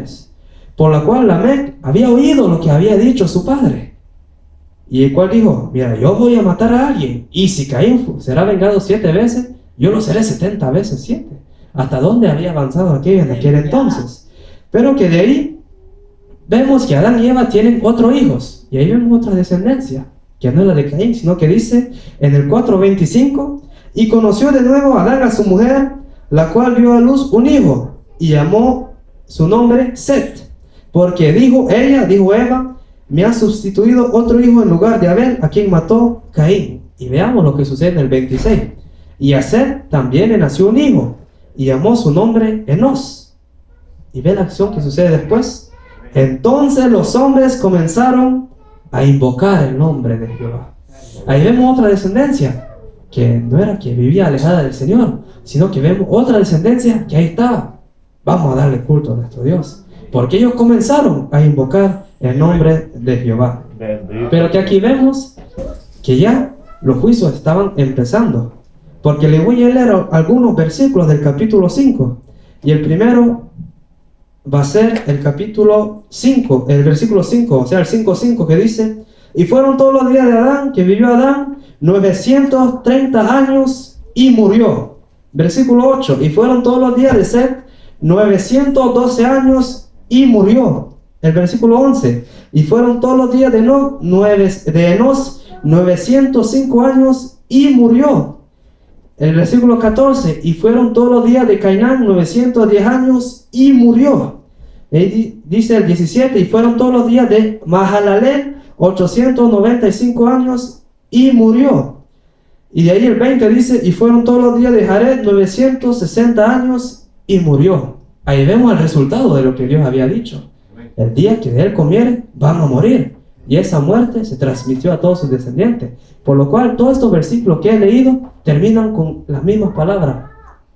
mujeres, por la cual Lamec había oído lo que había dicho su padre. Y el cual dijo: mira, yo voy a matar a alguien, y si Caín será vengado 7 veces, yo lo seré 70 veces 7. ¿Hasta dónde había avanzado aquello en aquel entonces? Pero que de ahí vemos que Adán y Eva tienen otros hijos, y ahí vemos otra descendencia, que no es la de Caín, sino que dice en el 4:25: y conoció de nuevo Adán a su mujer, la cual dio a luz un hijo, y llamó su nombre Set, porque dijo Eva: me ha sustituido otro hijo en lugar de Abel, a quien mató Caín. Y veamos lo que sucede en el 26. Y a Set también le nació un hijo, y llamó su nombre Enos. Y ve la acción que sucede después. Entonces los hombres comenzaron a invocar el nombre de Jehová. Ahí vemos otra descendencia, que no era que vivía alejada del Señor, sino que vemos otra descendencia que ahí estaba. Vamos a darle culto a nuestro Dios, porque ellos comenzaron a invocar el nombre de Jehová. Pero que aquí vemos que ya los juicios estaban empezando, porque le voy a leer algunos versículos del capítulo 5, y el primero va a ser el capítulo 5, el versículo 5, o sea el 5:5, que dice: y fueron todos los días de Adán, que vivió Adán, 930 años, y murió. Versículo 8: y fueron todos los días de Set 912 años, y murió. El versículo 11: y fueron todos los días de Enos 905 años, y murió. El versículo 14: y fueron todos los días de Cainán 910 años, y murió. Dice el 17: y fueron todos los días de Mahalalel 895 años, y murió. Y de ahí el 20 dice: y fueron todos los días de Jared 960 años, y murió. Ahí vemos el resultado de lo que Dios había dicho. El día que de él comiere, van a morir. Y esa muerte se transmitió a todos sus descendientes. Por lo cual, todos estos versículos que he leído terminan con las mismas palabras.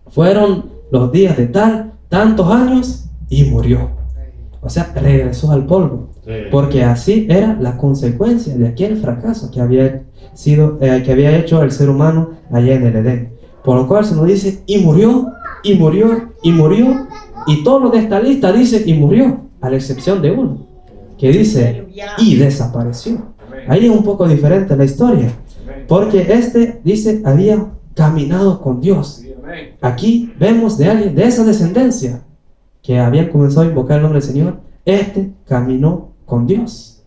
Fueron los días de tantos años, y murió. O sea, regresó al polvo. Porque así era la consecuencia de aquel fracaso que había hecho el ser humano allá en el Edén. Por lo cual se nos dice: y murió, y murió, y murió. Y todo lo de esta lista dice: y murió, a la excepción de uno, que dice: y desapareció. Ahí es un poco diferente la historia, porque dice: había caminado con Dios. Aquí vemos de alguien de esa descendencia que habían comenzado a invocar el nombre del Señor. Caminó con Dios.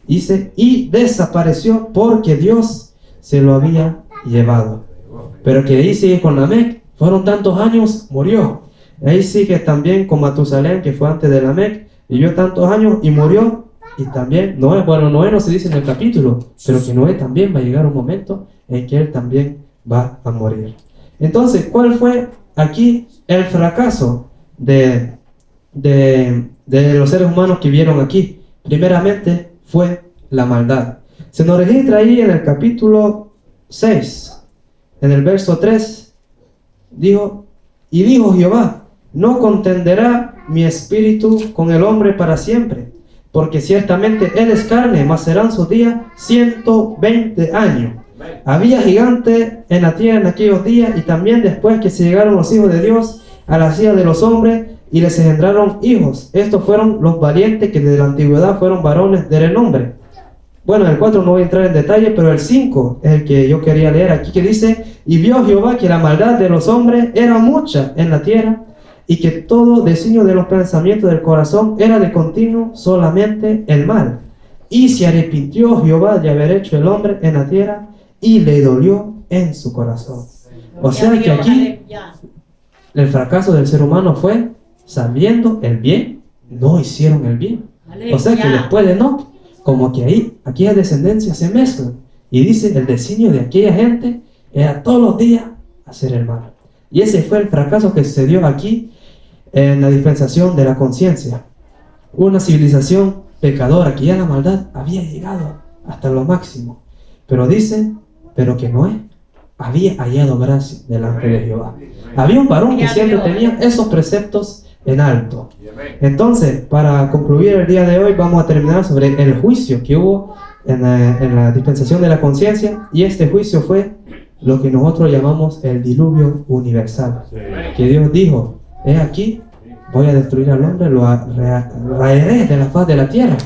Dice: y desapareció porque Dios se lo había llevado. Pero que ahí sigue con Lamec: fueron tantos años, murió. Ahí sigue también con Matusalén, que fue antes de Lamec, vivió tantos años y murió. Y también Noé, bueno, Noé no se dice en el capítulo, pero que Noé también va a llegar un momento en que él también va a morir. Entonces, ¿cuál fue aquí el fracaso de los seres humanos que vieron aquí? Primeramente fue la maldad. Se nos registra ahí en el capítulo 6, en el verso 3, dijo Jehová: no contenderá mi espíritu con el hombre para siempre, porque ciertamente él es carne, mas serán sus días 120 años. Había gigante en la tierra en aquellos días, y también después que se llegaron los hijos de Dios a la silla de los hombres, y les engendraron hijos. Estos fueron los valientes que desde la antigüedad fueron varones de renombre. Bueno, el 4 no voy a entrar en detalle, pero el 5 es el que yo quería leer aquí, que dice: y vio Jehová que la maldad de los hombres era mucha en la tierra, y que todo designio de los pensamientos del corazón era de continuo solamente el mal. Y se arrepintió Jehová de haber hecho el hombre en la tierra, y le dolió en su corazón. O sea que aquí el fracaso del ser humano fue: sabiendo el bien, no hicieron el bien. O sea que después de Enoc, como que ahí, aquellas descendencias se mezclan, y dice: el designio de aquella gente era todos los días hacer el mal. Y ese fue el fracaso que sucedió aquí en la dispensación de la conciencia. Una civilización pecadora, que ya la maldad había llegado hasta lo máximo. Pero dice: pero que Noé había hallado gracia delante de Jehová. Había un varón que siempre tenía esos preceptos en alto. Entonces, para concluir el día de hoy, vamos a terminar sobre el juicio que hubo en la dispensación de la conciencia. Y este juicio fue lo que nosotros llamamos el diluvio universal. Que Dios dijo: he aquí, voy a destruir al hombre, lo raeré de la faz de la tierra.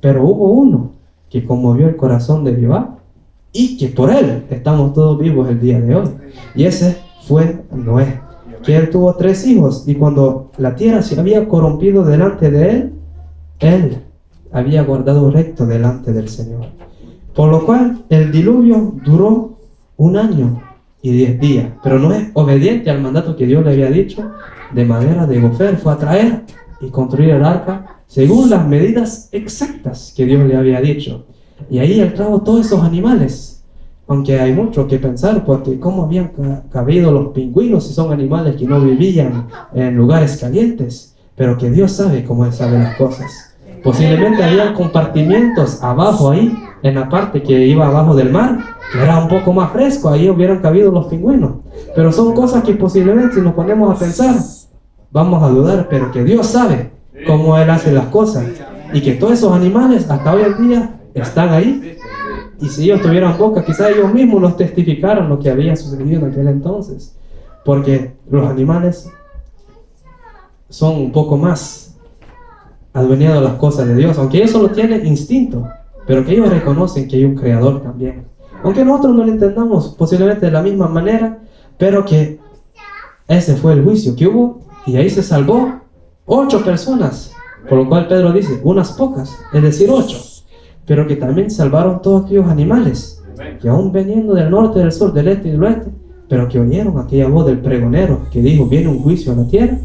Pero hubo uno que conmovió el corazón de Jehová y que por él estamos todos vivos el día de hoy. Y ese fue Noé, que él tuvo 3 hijos, y cuando la tierra se había corrompido delante de él había guardado recto delante del Señor. Por lo cual el diluvio duró 1 año y 10 días. Pero Noé, obediente al mandato que Dios le había dicho, de madera de gofer fue a traer y construir el arca según las medidas exactas que Dios le había dicho. Y ahí él trajo todos esos animales. Aunque hay mucho que pensar, porque cómo habían cabido los pingüinos si son animales que no vivían en lugares calientes. Pero que Dios sabe cómo Él sabe las cosas. Posiblemente había compartimientos abajo ahí, en la parte que iba abajo del mar, que era un poco más fresco, ahí hubieran cabido los pingüinos. Pero son cosas que posiblemente si nos ponemos a pensar, vamos a dudar, pero que Dios sabe cómo Él hace las cosas. Y que todos esos animales hasta hoy en día están ahí. Y si ellos tuvieran boca, quizás ellos mismos nos testificaron lo que había sucedido en aquel entonces. Porque los animales son un poco más adueñados de las cosas de Dios, aunque ellos solo tienen instinto, pero que ellos reconocen que hay un creador también. Aunque nosotros no lo entendamos posiblemente de la misma manera, pero que ese fue el juicio que hubo, y ahí se salvó 8 personas, por lo cual Pedro dice, unas pocas, es decir 8, pero que también salvaron todos aquellos animales, que aún veniendo del norte, del sur, del este y del oeste, pero que oyeron aquella voz del pregonero que dijo, viene un juicio a la tierra,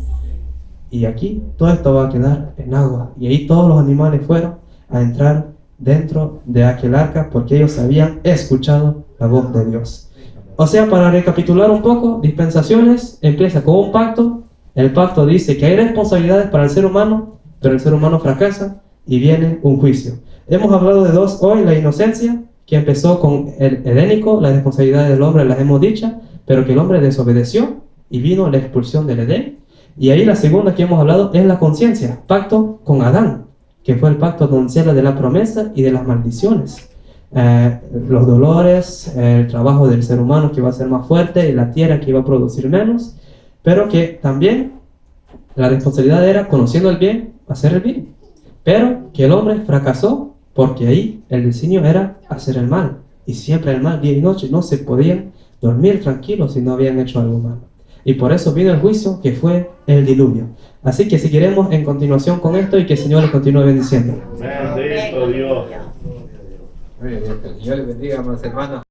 y aquí todo esto va a quedar en agua. Y ahí todos los animales fueron a entrar dentro de aquel arca, porque ellos habían escuchado la voz de Dios. O sea, para recapitular un poco, dispensaciones empieza con un pacto. El pacto dice que hay responsabilidades para el ser humano, pero el ser humano fracasa y viene un juicio. Hemos hablado de 2 hoy, la inocencia, que empezó con el edénico, las responsabilidades del hombre las hemos dicho, pero que el hombre desobedeció y vino la expulsión del Edén. Y ahí la segunda que hemos hablado es la conciencia, pacto con Adán, que fue el pacto donde se habla de la promesa y de las maldiciones. Los dolores, el trabajo del ser humano que va a ser más fuerte y la tierra que iba a producir menos, pero que también la responsabilidad era, conociendo el bien, hacer el bien. Pero que el hombre fracasó porque ahí el diseño era hacer el mal. Y siempre el mal, día y noche, no se podían dormir tranquilos si no habían hecho algo malo. Y por eso vino el juicio que fue el diluvio. Así que si queremos en continuación con esto y que el Señor les continúe bendiciendo. Bendito Dios. Que el Señor les bendiga, más hermanos.